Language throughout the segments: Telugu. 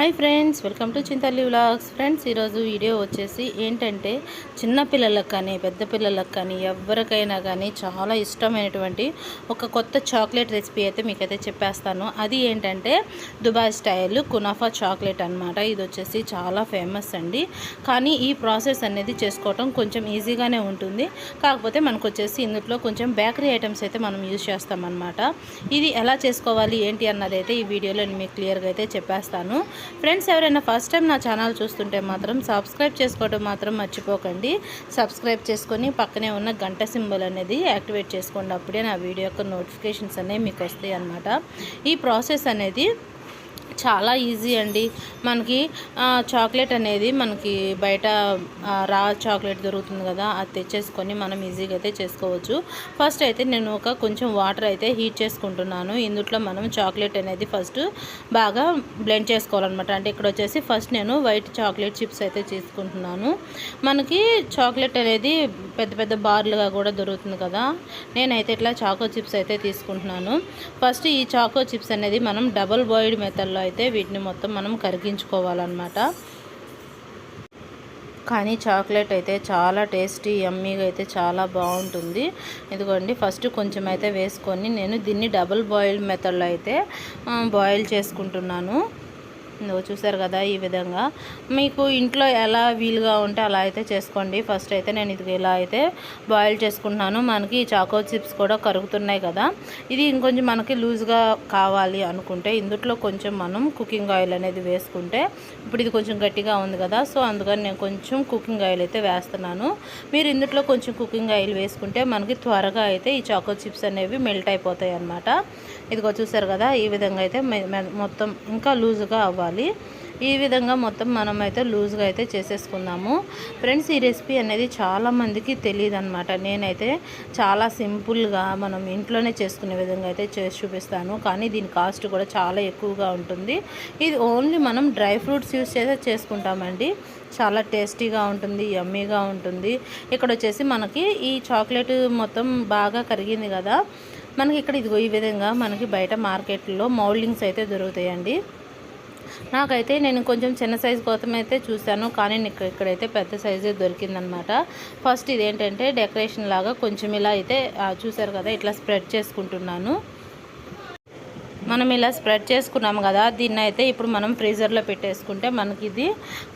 Hi friends, welcome to Chintalli vlogs. Friends, ఈరోజు వీడియో వచ్చేసి ఏంటంటే చిన్న పిల్లలకు కానీ పెద్ద పిల్లలకు కానీ ఎవరికైనా కానీ చాలా ఇష్టమైనటువంటి ఒక కొత్త చాక్లెట్ రెసిపీ అయితే మీకైతే చెప్పేస్తాను. అది ఏంటంటే దుబాయ్ స్టైల్ కునాఫా చాక్లెట్ అనమాట. ఇది వచ్చేసి చాలా ఫేమస్ అండి. కానీ ఈ ప్రాసెస్ అనేది చేసుకోవటం కొంచెం ఈజీగానే ఉంటుంది. కాకపోతే మనకు వచ్చేసి ఇందులో కొంచెం బేకరీ ఐటమ్స్ అయితే మనం యూజ్ చేస్తామన్నమాట. ఇది ఎలా చేసుకోవాలి ఏంటి అన్నది అయితే ఈ వీడియోలో నేను మీకు క్లియర్గా అయితే చెప్పేస్తాను. ఫ్రెండ్స్, ఎవరైనా ఫస్ట్ టైం నా ఛానల్ చూస్తుంటే మాత్రం సబ్స్క్రైబ్ చేసుకోవడం మాత్రం మర్చిపోకండి. సబ్స్క్రైబ్ చేసుకొని పక్కనే ఉన్న గంట సింబల్ అనేది యాక్టివేట్ చేసుకోండి. అప్పుడే నా వీడియో యొక్క నోటిఫికేషన్స్ అనేవి మీకు వస్తాయి అన్నమాట. ఈ ప్రాసెస్ అనేది చాలా ఈజీ అండి. మనకి చాక్లెట్ అనేది మనకి బయట రా చాక్లెట్ దొరుకుతుంది కదా, అది తెచ్చేసుకొని మనం ఈజీగా అయితే చేసుకోవచ్చు. ఫస్ట్ అయితే నేను కొంచెం వాటర్ అయితే హీట్ చేసుకుంటున్నాను. ఇందులో మనం చాక్లెట్ అనేది ఫస్ట్ బాగా బ్లెండ్ చేసుకోవాలన్నమాట. అంటే ఇక్కడ వచ్చేసి ఫస్ట్ నేను వైట్ చాక్లెట్ చిప్స్ అయితే తీసుకుంటున్నాను. మనకి చాక్లెట్ అనేది పెద్ద పెద్ద బార్లుగా కూడా దొరుకుతుంది కదా, నేనైతే ఇట్లా చాకో చిప్స్ అయితే తీసుకుంటున్నాను. ఫస్ట్ ఈ చాకో చిప్స్ అనేది మనం డబుల్ బాయిల్డ్ మెథడ్లో అయితే వీటిని మొత్తం మనం కరిగించుకోవాలన్నమాట. కానీ చాక్లెట్ అయితే చాలా టేస్టీ యమ్మీగా అయితే చాలా బాగుంటుంది. ఇదిగోండి, ఫస్ట్ కొంచెం అయితే వేసుకొని నేను దీన్ని డబుల్ బాయిల్డ్ మెథడ్లో అయితే బాయిల్ చేసుకుంటున్నాను. చూసారు కదా, ఈ విధంగా మీకు ఇంట్లో ఎలా వీలుగా ఉంటే అలా అయితే చేసుకోండి. ఫస్ట్ అయితే నేను ఇది ఇలా అయితే బాయిల్ చేసుకుంటున్నాను. మనకి చాకో చిప్స్ కూడా కరుగుతున్నాయి కదా, ఇది ఇంకొంచెం మనకి లూజ్గా కావాలి అనుకుంటే ఇందులో కొంచెం మనం కుకింగ్ ఆయిల్ అనేది వేసుకుంటే, ఇప్పుడు ఇది కొంచెం గట్టిగా ఉంది కదా, సో అందుకని నేను కొంచెం కుకింగ్ ఆయిల్ అయితే వేస్తున్నాను. మీరు ఇందులో కొంచెం కుకింగ్ ఆయిల్ వేసుకుంటే మనకి త్వరగా అయితే ఈ చాకో చిప్స్ అనేవి మెల్ట్ అయిపోతాయి అన్నమాట. ఇదిగో చూసారు కదా, ఈ విధంగా అయితే మొత్తం ఇంకా లూజ్గా అవ్వాలి. ఈ విధంగా మొత్తం మనం అయితే లూజ్గా అయితే చేసేసుకుందాము. ఫ్రెండ్స్, ఈ రెసిపీ అనేది చాలామందికి తెలియదు అనమాట. నేనైతే చాలా సింపుల్గా మనం ఇంట్లోనే చేసుకునే విధంగా అయితే చేసి చూపిస్తాను. కానీ దీని కాస్ట్ కూడా చాలా ఎక్కువగా ఉంటుంది. ఇది ఓన్లీ మనం డ్రై ఫ్రూట్స్ యూస్ చేసే చేసుకుంటామండి. చాలా టేస్టీగా ఉంటుంది, యమ్మీగా ఉంటుంది. ఇక్కడ వచ్చేసి మనకి ఈ చాక్లెట్ మొత్తం బాగా కరిగింది కదా, మనకి ఇక్కడ ఇదిగో ఈ విధంగా మనకి బయట మార్కెట్లో మౌల్డింగ్స్ అయితే దొరుకుతాయండి. నాకైతే నేను కొంచెం చిన్న సైజు కోసం అయితే చూశాను, కానీ ఇక్కడైతే పెద్ద సైజే దొరికిందనమాట. ఫస్ట్ ఇదేంటంటే డెకరేషన్ లాగా కొంచెం ఇలా అయితే చూసారు కదా, ఇట్లా స్ప్రెడ్ చేసుకుంటున్నాను. మనం ఇలా స్ప్రెడ్ చేసుకున్నాము కదా, దీన్ని అయితే ఇప్పుడు మనం ఫ్రీజర్లో పెట్టేసుకుంటే మనకి ఇది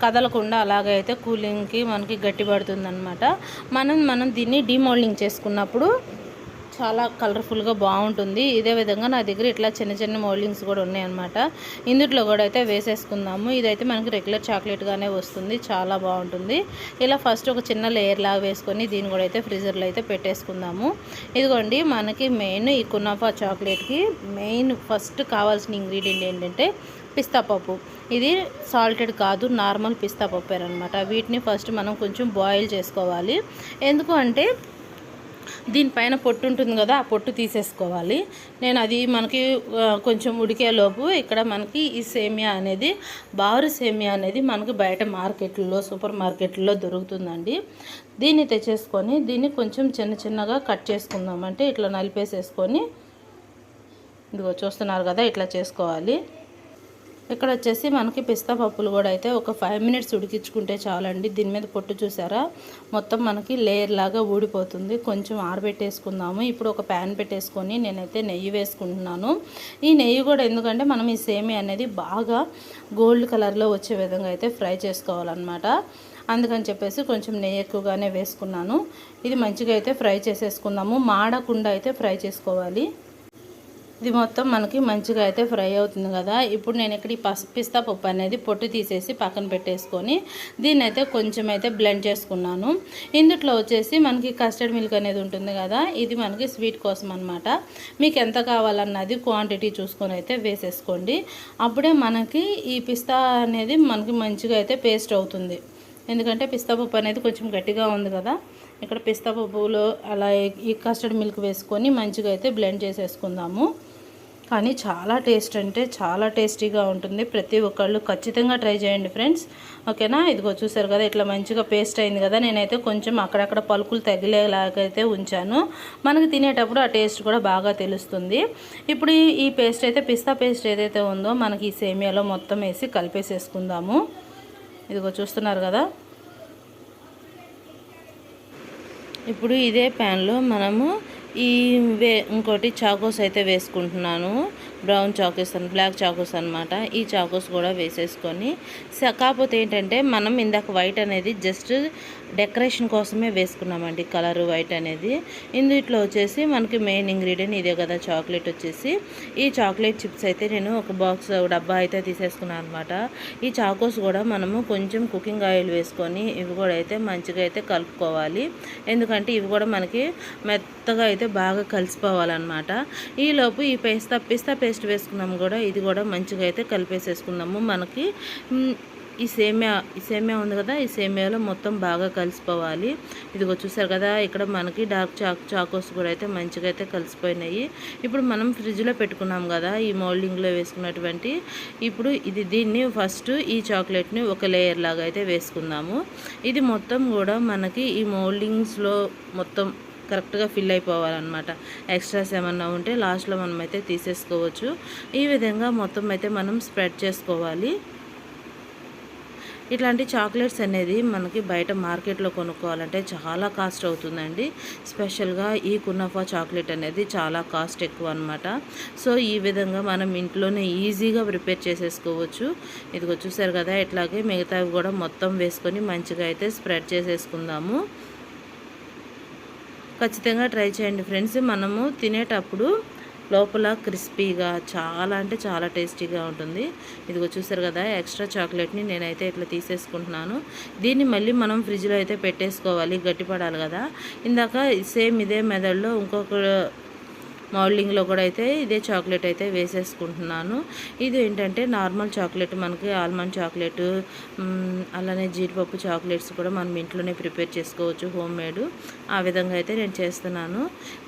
కదలకుండా అలాగైతే కూలింగ్కి మనకి గట్టిపడుతుంది అనమాట. మనం దీన్ని డీమోల్డింగ్ చేసుకున్నప్పుడు చాలా కలర్ఫుల్గా బాగుంటుంది. ఇదే విధంగా నా దగ్గర ఇట్లా చిన్న చిన్న మోల్డింగ్స్ కూడా ఉన్నాయన్నమాట. ఇందులో కూడా అయితే వేసేసుకుందాము. ఇదైతే మనకి రెగ్యులర్ చాక్లెట్గానే వస్తుంది, చాలా బాగుంటుంది. ఇలా ఫస్ట్ ఒక చిన్న లేయర్ లాగా వేసుకొని దీన్ని కూడా అయితే ఫ్రీజర్లో అయితే పెట్టేసుకుందాము. ఇదిగోండి, మనకి మెయిన్ ఈ కునాఫా చాక్లెట్కి మెయిన్ ఫస్ట్ కావాల్సిన ఇంగ్రీడియంట్ ఏంటంటే పిస్తా పప్పు. ఇది సాల్టెడ్ కాదు, నార్మల్ పిస్తా పప్పు అనమాట. వీటిని ఫస్ట్ మనం కొంచెం బాయిల్ చేసుకోవాలి. ఎందుకు అంటే దీనిపైన పొట్టు ఉంటుంది కదా, ఆ పొట్టు తీసేసుకోవాలి. నేను అది మనకి కొంచెం ఉడికేలోపు ఇక్కడ మనకి ఈ సేమియా అనేది బారు సేమియా అనేది మనకి బయట మార్కెట్లో సూపర్ మార్కెట్లో దొరుకుతుందండి. దీన్ని తెచ్చేసుకొని దీన్ని కొంచెం చిన్న చిన్నగా కట్ చేసుకుందాం. అంటే ఇట్లా నలిపేసేసుకొని ఇదిగో చూస్తున్నారు కదా, ఇట్లా చేసుకోవాలి. ఇక్కడ వచ్చేసి మనకి పిస్తా పప్పులు కూడా అయితే ఒక 5 మినిట్స్ ఉడికించుకుంటే చాలండి. దీని మీద పొట్టు చూసారా, మొత్తం మనకి లేయర్ లాగా ఊడిపోతుంది. కొంచెం ఆరబెట్టేసుకుందాము. ఇప్పుడు ఒక ప్యాన్ పెట్టేసుకొని నేనైతే నెయ్యి వేసుకుంటున్నాను. ఈ నెయ్యి కూడా ఎందుకంటే మనం ఈ సేమియా అనేది బాగా గోల్డ్ కలర్లో వచ్చే విధంగా అయితే ఫ్రై చేసుకోవాలన్నమాట. అందుకని చెప్పేసి కొంచెం నెయ్యి ఎక్కువగానే వేసుకున్నాను. ఇది మంచిగా అయితే ఫ్రై చేసేసుకుందాము. మాడకుండా అయితే ఫ్రై చేసుకోవాలి. ఇది మొత్తం మనకి మంచిగా అయితే ఫ్రై అవుతుంది కదా. ఇప్పుడు నేను ఇక్కడ ఈ పిస్తా పప్పు అనేది పొట్టు తీసేసి పక్కన పెట్టేసుకొని దీన్ని అయితే కొంచెం అయితే బ్లెండ్ చేసుకున్నాను. ఇందులో వచ్చేసి మనకి కస్టర్డ్ మిల్క్ అనేది ఉంటుంది కదా, ఇది మనకి స్వీట్ కోసం అనమాట. మీకు ఎంత కావాలన్నది క్వాంటిటీ చూసుకొని అయితే వేసేసుకోండి. అప్పుడే మనకి ఈ పిస్తా అనేది మనకి మంచిగా అయితే పేస్ట్ అవుతుంది. ఎందుకంటే పిస్తా పప్పు అనేది కొంచెం గట్టిగా ఉంది కదా, ఇక్కడ పిస్తా పప్పులో అలా ఈ కస్టర్డ్ మిల్క్ వేసుకొని మంచిగా అయితే బ్లెండ్ చేసేసుకుందాము. కానీ చాలా టేస్ట్ అంటే చాలా టేస్టీగా ఉంటుంది. ప్రతి ఒక్కళ్ళు ఖచ్చితంగా ట్రై చేయండి ఫ్రెండ్స్. ఓకేనా, ఇదిగో చూసారు కదా ఇట్లా మంచిగా పేస్ట్ అయింది కదా. నేనైతే కొంచెం అక్కడక్కడ పలుకులు తగిలేలాగైతే ఉంచాను. మనకు తినేటప్పుడు ఆ టేస్ట్ కూడా బాగా తెలుస్తుంది. ఇప్పుడు ఈ పేస్ట్ అయితే పిస్తా పేస్ట్ ఏదైతే ఉందో మనకి ఈ సేమియాలో మొత్తం వేసి కలిపేసేసుకుందాము. ఇదిగో చూస్తున్నారు కదా. ఇప్పుడు ఇదే ప్యాన్లో మనము ఇంకోటి చాకోస్ అయితే వేసుకుంటున్నాను. బ్రౌన్ చాకోస్ బ్లాక్ చాకోస్ అనమాట. ఈ చాకోస్ కూడా వేసేసుకొని, కాకపోతే ఏంటంటే మనం ఇందాక వైట్ అనేది జస్ట్ డెకరేషన్ కోసమే వేసుకున్నామండి, కలర్ వైట్ అనేది. ఇందులో వచ్చేసి మనకి మెయిన్ ఇంగ్రీడియంట్ ఇదే కదా, చాక్లెట్ వచ్చేసి. ఈ చాక్లెట్ చిప్స్ అయితే నేను ఒక బాక్స్ డబ్బా అయితే తీసేసుకున్నాను అనమాట. ఈ చాకోస్ కూడా మనము కొంచెం కుకింగ్ ఆయిల్ వేసుకొని ఇవి కూడా అయితే మంచిగా అయితే కలుపుకోవాలి. ఎందుకంటే ఇవి కూడా మనకి మెత్తగా అయితే బాగా కలిసిపోవాలన్నమాట. ఈలోపు ఈ పిస్తా పేస్ట్ వేసుకున్నాము కూడా, ఇది కూడా మంచిగా అయితే కలిపేసేసుకున్నాము. మనకి ఈ సేమియా ఉంది కదా, ఈ సేమియాలో మొత్తం బాగా కలిసిపోవాలి. ఇదిగో చూసారు కదా, ఇక్కడ మనకి డార్క్ చాకోస్ కూడా అయితే మంచిగా అయితే కలిసిపోయినాయి. ఇప్పుడు మనం ఫ్రిడ్జ్లో పెట్టుకున్నాం కదా ఈ మోల్డింగ్లో వేసుకున్నటువంటి, ఇప్పుడు దీన్ని ఫస్ట్ ఈ చాక్లెట్ని ఒక లేయర్ లాగా అయితే వేసుకుందాము. ఇది మొత్తం కూడా మనకి ఈ మోల్డింగ్స్లో మొత్తం కరెక్ట్గా ఫిల్ అయిపోవాలన్నమాట. ఎక్స్ట్రాస్ ఏమన్నా ఉంటే లాస్ట్లో మనం అయితే తీసేసుకోవచ్చు. ఈ విధంగా మొత్తం అయితే మనం స్ప్రెడ్ చేసుకోవాలి. ఇట్లాంటి చాక్లెట్స్ అనేది మనకి బయట మార్కెట్లో కొనుక్కోవాలంటే చాలా కాస్ట్ అవుతుందండి. స్పెషల్గా ఈ కునాఫా చాక్లెట్ అనేది చాలా కాస్ట్ ఎక్కువ అనమాట. సో ఈ విధంగా మనం ఇంట్లోనే ఈజీగా ప్రిపేర్ చేసేసుకోవచ్చు. ఇదిగో చూసారు కదా, ఇట్లాగే మిగతావి కూడా మొత్తం వేసుకొని మంచిగా అయితే స్ప్రెడ్ చేసేసుకుందాము. ఖచ్చితంగా ట్రై చేయండి ఫ్రెండ్స్. మనము తినేటప్పుడు లోపల క్రిస్పీగా చాలా అంటే చాలా టేస్టీగా ఉంటుంది. ఇదిగో చూసారు కదా, ఎక్స్ట్రా చాక్లెట్ని నేనైతే ఇట్లా తీసేసుకుంటున్నాను. దీన్ని మళ్ళీ మనం ఫ్రిడ్జ్లో అయితే పెట్టేసుకోవాలి, గట్టిపడాలి కదా. ఇందాక సేమ్ ఇదే మెథడ్లో ఇంకొక మౌల్డింగ్లో కూడా అయితే ఇదే చాక్లెట్ అయితే వేసేసుకుంటున్నాను. ఇది ఏంటంటే నార్మల్ చాక్లెట్, మనకి ఆల్మండ్ చాక్లెట్, అలానే జీడిపప్పు చాక్లెట్స్ కూడా మనం ఇంట్లోనే ప్రిపేర్ చేసుకోవచ్చు, హోమ్ మేడ్. ఆ విధంగా అయితే నేను చేస్తున్నాను.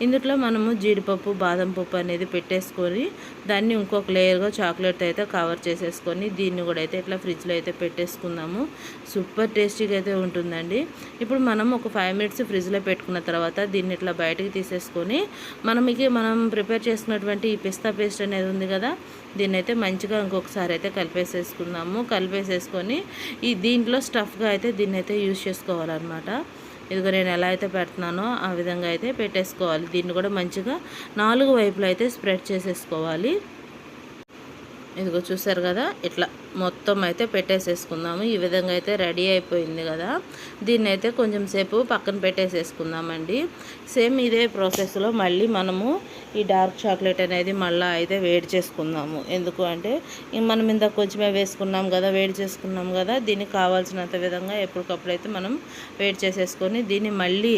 ఇందులో మనము జీడిపప్పు, బాదం పప్పు అనేది పెట్టేసుకొని దాన్ని ఇంకొక లేయర్గా చాక్లెట్ అయితే కవర్ చేసేసుకొని దీన్ని కూడా అయితే ఇట్లా ఫ్రిడ్జ్లో అయితే పెట్టేసుకుందాము. సూపర్ టేస్టీగా అయితే ఉంటుందండి. ఇప్పుడు మనం ఒక 5 minutes ఫ్రిడ్జ్లో పెట్టుకున్న తర్వాత దీన్ని ఇట్లా బయటకు తీసేసుకొని మనం ప్రిపేర్ చేసుకున్నటువంటి ఈ పిస్తా పేస్ట్ అనేది ఉంది కదా, దీన్ని అయితే మంచిగా ఇంకొకసారి అయితే కలిపేసేసుకుందాము. కలిపేసేసుకొని దీంట్లో స్టఫ్గా అయితే దీన్ని అయితే యూజ్ చేసుకోవాలన్నమాట. ఇదిగో నేను ఎలా అయితే పెడుతున్నానో ఆ విధంగా అయితే పెట్టేసుకోవాలి. దీన్ని కూడా మంచిగా 4 వైపులు అయితే స్ప్రెడ్ చేసేసుకోవాలి. ఇదిగో చూసారు కదా, ఇట్లా మొత్తం అయితే పెట్టేసేసుకుందాము. ఈ విధంగా అయితే రెడీ అయిపోయింది కదా. దీన్ని అయితే కొంచెం సేపు పక్కన పెట్టేసేసుకుందామండి. సేమ్ ఇదే ప్రాసెస్లో మళ్ళీ మనము ఈ డార్క్ చాక్లెట్ అనేది మళ్ళీ అయితే వేడి చేసుకుందాము. ఎందుకు అంటే మనం ఇంత కొంచెమే వేసుకున్నాం కదా, వేడి చేసుకున్నాం కదా, దీనికి కావాల్సినంత విధంగా ఎప్పటికప్పుడైతే మనం వేడి చేసేసుకొని దీన్ని మళ్ళీ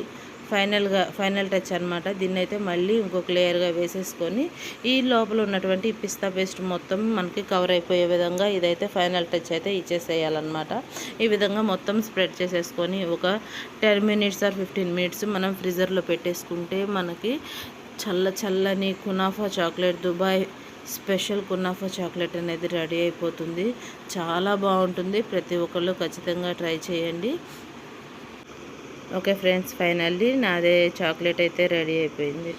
ఫైనల్ టచ్ అనమాట. దీన్ని అయితే మళ్ళీ ఇంకొక లేయర్గా వేసేసుకొని ఈ లోపల ఉన్నటువంటి పిస్తా పేస్ట్ మొత్తం మనకి కవర్ అయిపోయే విధంగా ఇదైతే ఫైనల్ టచ్ అయితే ఇచ్చేసేయాలన్నమాట. ఈ విధంగా మొత్తం స్ప్రెడ్ చేసేసుకొని ఒక 10 minutes or 15 minutes మనం ఫ్రీజర్లో పెట్టేసుకుంటే మనకి చల్లని kunafa chocolate, Dubai special kunafa chocolate అనేది రెడీ అయిపోతుంది. చాలా బాగుంటుంది. ప్రతి ఒక్కళ్ళు ఖచ్చితంగా ట్రై చేయండి. ఓకే ఫ్రెండ్స్, ఫైనల్లీ నాదే చాక్లెట్ అయితే రెడీ అయిపోయింది.